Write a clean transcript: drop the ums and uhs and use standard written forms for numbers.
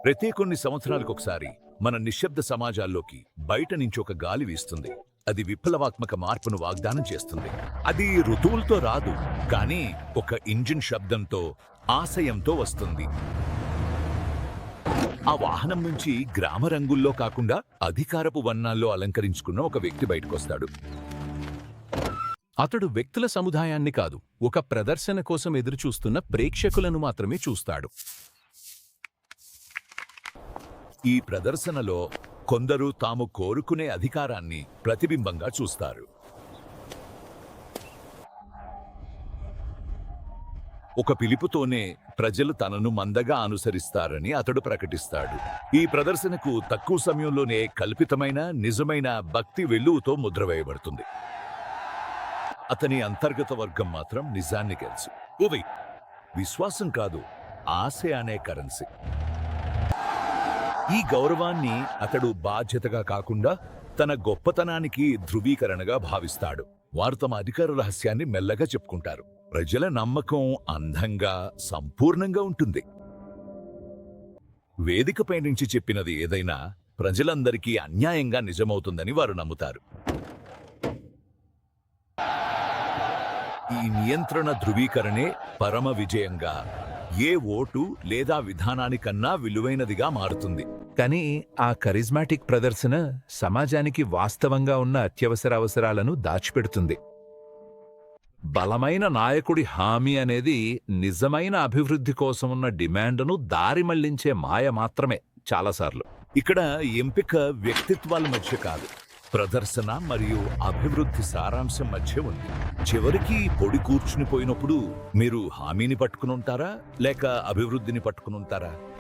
ప్రతి కొన్ని సంవత్సరాలకొకసారి మన నిశ్శబ్ద సమాజాల్లోకి బయట నుంచి ఒక గాలి వీస్తుంది. అది విప్లవాత్మక మార్పును వాగ్దానం చేస్తుంది. అది ఋతువులతో రాదు, కానీ ఒక ఇంజిన్ శబ్దంతో, ఆశయంతో వస్తుంది. ఆ వాహనం నుంచి గ్రామ రంగుల్లో కాకుండా అధికారపు వర్ణాల్లో అలంకరించుకున్న ఒక వ్యక్తి బయటకొస్తాడు. అతడు వ్యక్తుల సముదాయాన్ని కాదు, ఒక ప్రదర్శన కోసం ఎదురుచూస్తున్న ప్రేక్షకులను మాత్రమే చూస్తాడు. ఈ ప్రదర్శనలో కొందరు తాము కోరుకునే అధికారాన్ని ప్రతిబింబంగా చూస్తారు. ఒక పిలుపుతోనే ప్రజలు తనను మందగా అనుసరిస్తారని అతడు ప్రకటిస్తాడు. ఈ ప్రదర్శనకు తక్కువ సమయంలోనే కల్పితమైన, నిజమైన భక్తి వెల్లువతో ముద్ర వేయబడుతుంది. అతని అంతర్గత వర్గం మాత్రం నిజాన్ని తెలుసు. విశ్వాసం కాదు, ఆశ అనే కరెన్సీ. ఈ గౌరవాన్ని అతడు బాధ్యతగా కాకుండా తన గొప్పతనానికి ధృవీకరణగా భావిస్తాడు. వారు తమ అధికార రహస్యాన్ని మెల్లగా చెప్పుకుంటారు. ప్రజల నమ్మకం అందంగా, సంపూర్ణంగా ఉంటుంది. వేదికపై నుంచి చెప్పినది ఏదైనా ప్రజలందరికీ అన్యాయంగా నిజమవుతుందని వారు నమ్ముతారు. ఈ నియంత్రణ ధృవీకరణే పరమ విజయంగా, ఏ ఓటు లేదా విధానానికన్నా విలువైనదిగా మారుతుంది. కానీ ఆ కరిజ్మాటిక్ ప్రదర్శన సమాజానికి వాస్తవంగా ఉన్న అత్యవసర అవసరాలను దాచిపెడుతుంది. బలమైన నాయకుడి హామీ అనేది నిజమైన అభివృద్ధి కోసమున్న డిమాండ్ను దారి మళ్లించే మాయ మాత్రమే చాలాసార్లు. ఇక్కడ ఎంపిక వ్యక్తిత్వాల మధ్య కాదు, ప్రదర్శన మరియు అభివృద్ధి సారాంశం మధ్య ఉంది. చివరికి పొడి కూర్చుని పోయినప్పుడు మీరు హామీని పట్టుకుని ఉంటారా లేక అభివృద్ధిని పట్టుకుని ఉంటారా?